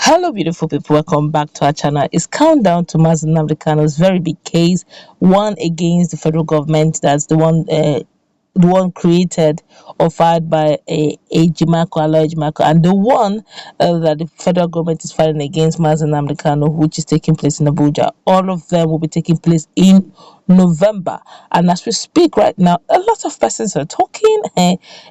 Hello, beautiful people. Welcome back to our channel. It's countdown to Nnamdi Kanu's very big case, one against the federal government. That's the one created or fired by a Jimako, Aloy Jimako, and the one that the federal government is fighting against Nnamdi Kanu, which is taking place in Abuja. All of them will be taking place in November. And as we speak right now, a lot of persons are talking.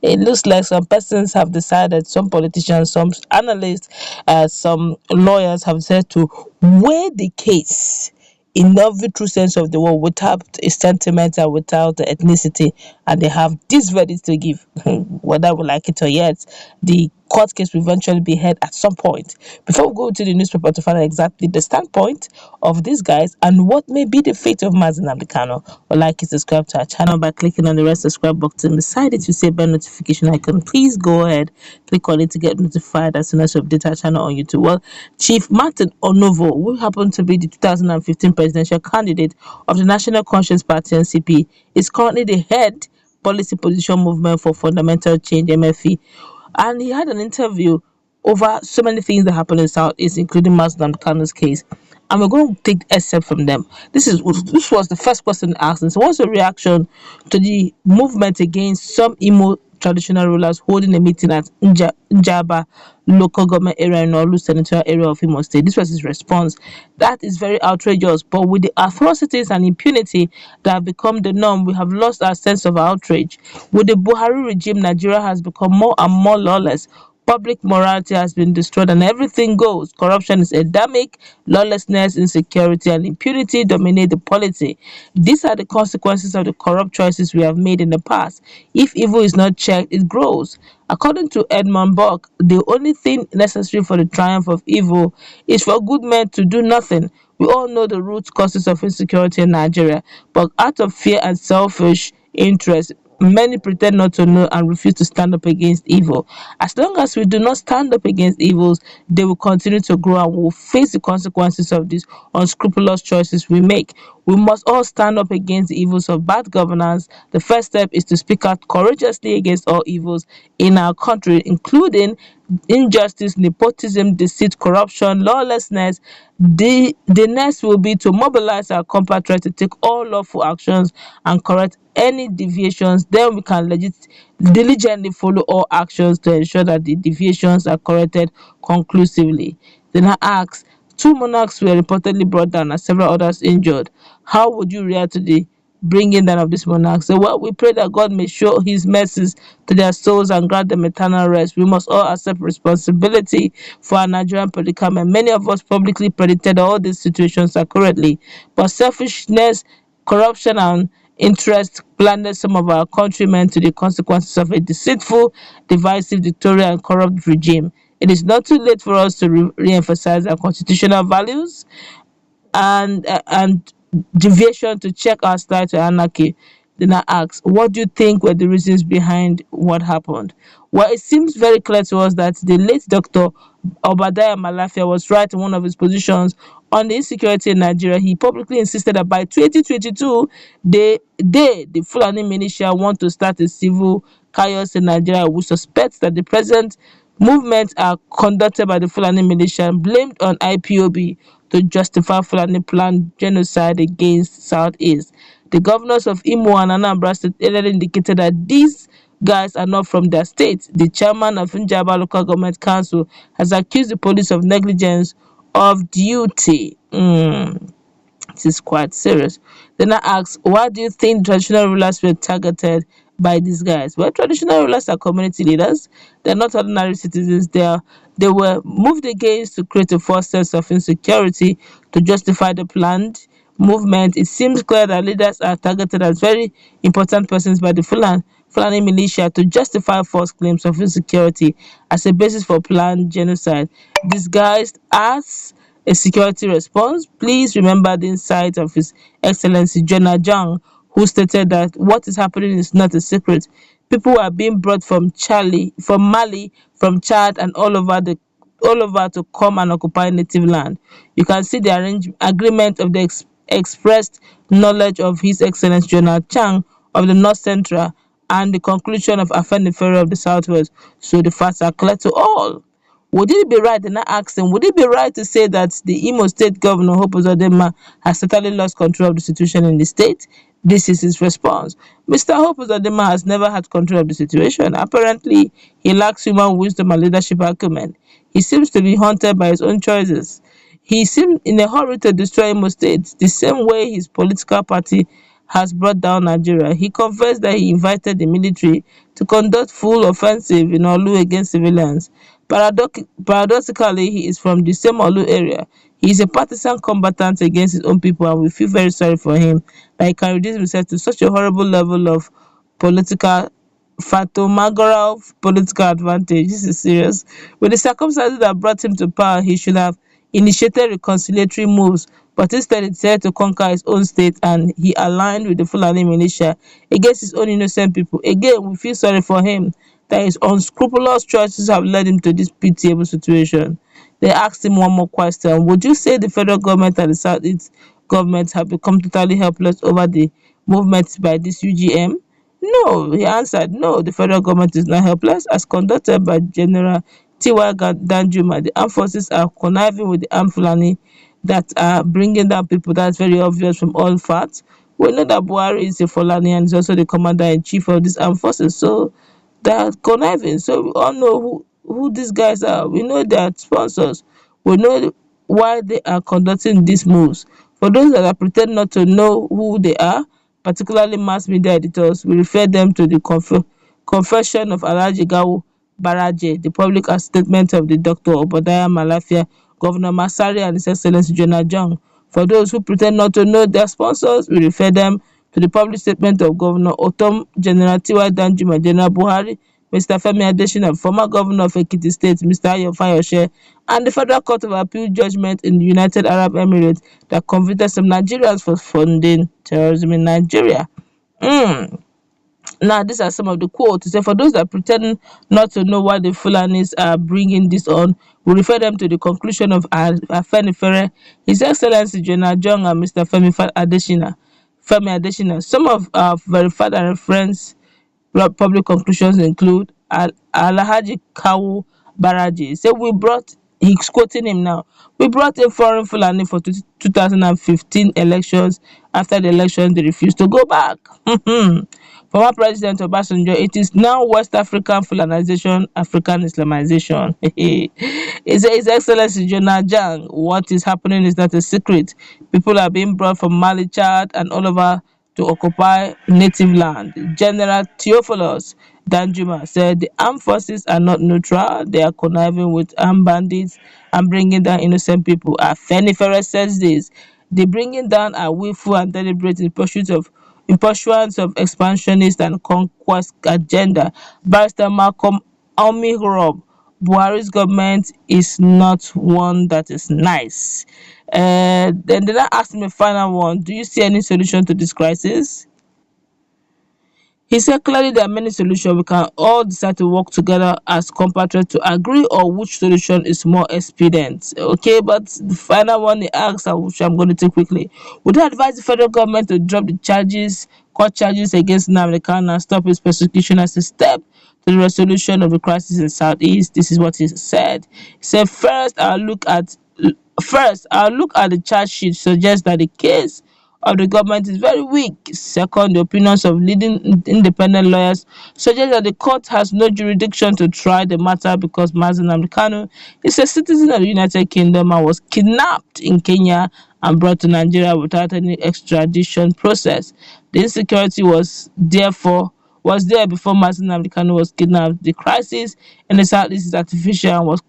It looks like some persons have decided, some politicians, some analysts, some lawyers have said to weigh the case in every true sense of the word without a sentiment and without the ethnicity, and they have this verdict to give. Whether we like it or yet, the court case will eventually be heard at some point. Before we go to the newspaper to find out exactly the standpoint of these guys and what may be the fate of Nnamdi Kanu, or like you subscribe to our channel by clicking on the red subscribe button beside it. You see a bell notification icon. Please go ahead, click on it to get notified as soon as we update our channel on YouTube. Well, Chief Martin Novo, who happened to be the 2015 presidential candidate of the National Conscience Party (NCP), is currently the head policy position movement for fundamental change (MFE), and he had an interview over so many things that happened in Southeast, including Nnamdi Kanu's case. And we're going to take excerpt from them. This was the first question asked. So what's the reaction to the movement against some Imo traditional rulers holding a meeting at Njaba local government area in Olu senatorial area of Imo State? This was his response. That is very outrageous, but with the atrocities and impunity that have become the norm, we have lost our sense of outrage. With the Buhari regime, Nigeria has become more and more lawless. Public morality has been destroyed and everything goes. Corruption is endemic, lawlessness, insecurity, and impunity dominate the polity. These are the consequences of the corrupt choices we have made in the past. If evil is not checked, it grows. According to Edmund Burke, the only thing necessary for the triumph of evil is for good men to do nothing. We all know the root causes of insecurity in Nigeria, but out of fear and selfish interest, many pretend not to know and refuse to stand up against evil. As long as we do not stand up against evils, they will continue to grow and we will face the consequences of these unscrupulous choices we make. We must all stand up against the evils of bad governance. The first step is to speak out courageously against all evils in our country, including injustice, nepotism, deceit, corruption, lawlessness. The next will be to mobilize our compatriots to take all lawful actions and correct any deviations. Then we can diligently follow all actions to ensure that the deviations are corrected conclusively. Then I asked, two monarchs were reportedly brought down and several others injured. How would you react to the bringing down of these monarchs? So, well, we pray that God may show his mercies to their souls and grant them eternal rest. We must all accept responsibility for our Nigerian predicament. Many of us publicly predicted all these situations accurately, but selfishness, corruption, and interest blinded some of our countrymen to the consequences of a deceitful, divisive, dictatorial, and corrupt regime. It is not too late for us to re-emphasize our constitutional values and deviation to check our slide to anarchy. Then I asked, what do you think were the reasons behind what happened? Well, it seems very clear to us that the late Dr. Obadiah Malafia was right in one of his positions on the insecurity in Nigeria. He publicly insisted that by 2022, the Fulani militia want to start a civil chaos in Nigeria. We suspect that the present movements are conducted by the Fulani militia and blamed on IPOB to justify Fulani planned genocide against Southeast. The governors of Imo and Anambra State earlier indicated that these guys are not from their state. The chairman of Njaba Local Government Council has accused the police of negligence of duty. This is quite serious. Then I asked, why do you think traditional rulers were targeted by these guys? Well, traditional rulers are community leaders. They're not ordinary citizens. They were moved against to create a false sense of insecurity to justify the planned movement. It seems clear that leaders are targeted as very important persons by the Fulani militia to justify false claims of insecurity as a basis for planned genocide, disguised as a security response. Please remember the insight of His Excellency Jonah Jang, who stated that what is happening is not a secret. People are being brought from Mali, from Chad, and all over to come and occupy native land. You can see the agreement of the expressed knowledge of His Excellency Jonah Chang of the North Central and the conclusion of Afenifere of the Southwest. So the facts are clear to all. Would it be right? And I asked him, would it be right to say that the Imo State Governor Hope Uzodinma has totally lost control of the situation in the state? This is his response. Mr. Hope Uzodinma has never had control of the situation. Apparently, he lacks human wisdom and leadership acumen. He seems to be haunted by his own choices. He seemed in a hurry to destroy Imo State, the same way his political party has brought down Nigeria. He confessed that he invited the military to conduct full offensive in Olu against civilians. Paradoxically, he is from the same Olu area. He is a partisan combatant against his own people, and we feel very sorry for him that he can reduce himself to such a horrible level of political phantasmagoria of political advantage. This is serious. With the circumstances that brought him to power, he should have initiated reconciliatory moves, but instead he decided to conquer his own state and he aligned with the Fulani militia against his own innocent people. Again, we feel sorry for him that his unscrupulous choices have led him to this pitiable situation. They asked him one more question. Would you say the federal government and the Southeast government have become totally helpless over the movement by this UGM? No, he answered, no, the federal government is not helpless. As conducted by General T.Y. Danjuma, the armed forces are conniving with the armed Fulani that are bringing down people. That's very obvious from all facts. We know that Buhari is a Fulani and is also the commander-in-chief of these armed forces. So they're conniving. So we all know who these guys are. We know their sponsors. We know why they are conducting these moves. For those that are pretend not to know who they are, particularly mass media editors, we refer them to the confession of Alhaji Gawo Baraje, the public statement of the Dr. Obadiah Malafia, Governor Masari, and His Excellency Jonah Jong. For those who pretend not to know their sponsors, we refer them to the public statement of Governor Otom General T.Y. Danjuma, General Buhari, Mr. Femi Adesina, former governor of Ekiti State, Mr. Ayo Fayose, and the Federal Court of Appeal judgment in the United Arab Emirates that convicted some Nigerians for funding terrorism in Nigeria. Mm. Now, these are some of the quotes. Say, for those that pretend not to know why the Fulanis are bringing this on, we refer them to the conclusion of Afenifere, His Excellency Jonah Jong and Mr. Femi Adesina. Some of our verified and reference public conclusions include Alhaji Kawu Baraji. So we brought, he's quoting him now, we brought in foreign Fulani for 2015 elections. After the election, they refused to go back. Former President Obasanjo, it is now West African Fulanization, African Islamization. His Excellency Jonah Jang, what is happening is not a secret. People are being brought from Mali, Chad, and all over to occupy native land. General Theophilus Danjuma said the armed forces are not neutral, they are conniving with armed bandits and bringing down innocent people. Afenifere says this. The bringing down are willful and deliberate in pursuance of expansionist and conquest agenda. Barrister Malcolm Omihorob, Buhari's government is not one that is nice. Then I ask me a final one. Do you see any solution to this crisis? He said clearly there are many solutions. We can all decide to work together as compatriots to agree on which solution is more expedient. Okay, but the final one he asked, which I'm going to take quickly. Would you advise the federal government to drop the court charges against Nnamdi Kanu and stop his persecution as a step to the resolution of the crisis in Southeast? This is what he said. He said, First, our look at the charge sheet suggests that the case of the government is very weak. Second, the opinions of leading independent lawyers suggest that the court has no jurisdiction to try the matter because Nnamdi Kanu is a citizen of the United Kingdom and was kidnapped in Kenya and brought to Nigeria without any extradition process. The insecurity was there before Nnamdi Kanu was kidnapped. The crisis in the Southeast is artificial and was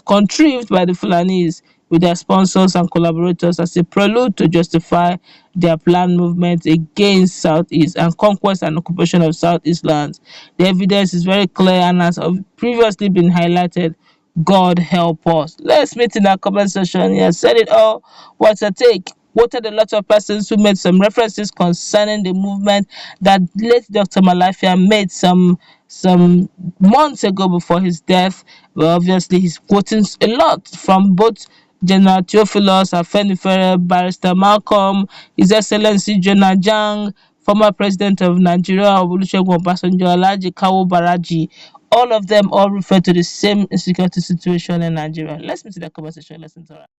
contrived by the Fulanis with their sponsors and collaborators as a prelude to justify their planned movement against Southeast and conquest and occupation of Southeast lands. The evidence is very clear and has previously been highlighted. God help us. Let's meet in our comment section. He has said it all. What's your take? Quoted a lot of persons who made some references concerning the movement that late Dr. Malafia made some months ago before his death. Well, obviously, he's quoting a lot from both General Theophilus Afenifere, Barrister Malcolm, His Excellency Jonah Jang, former president of Nigeria, Olusegun Obasanjo, Alhaji Kawo Baraji, all of them all refer to the same insecurity situation in Nigeria. Let's meet in the conversation. Let's interact.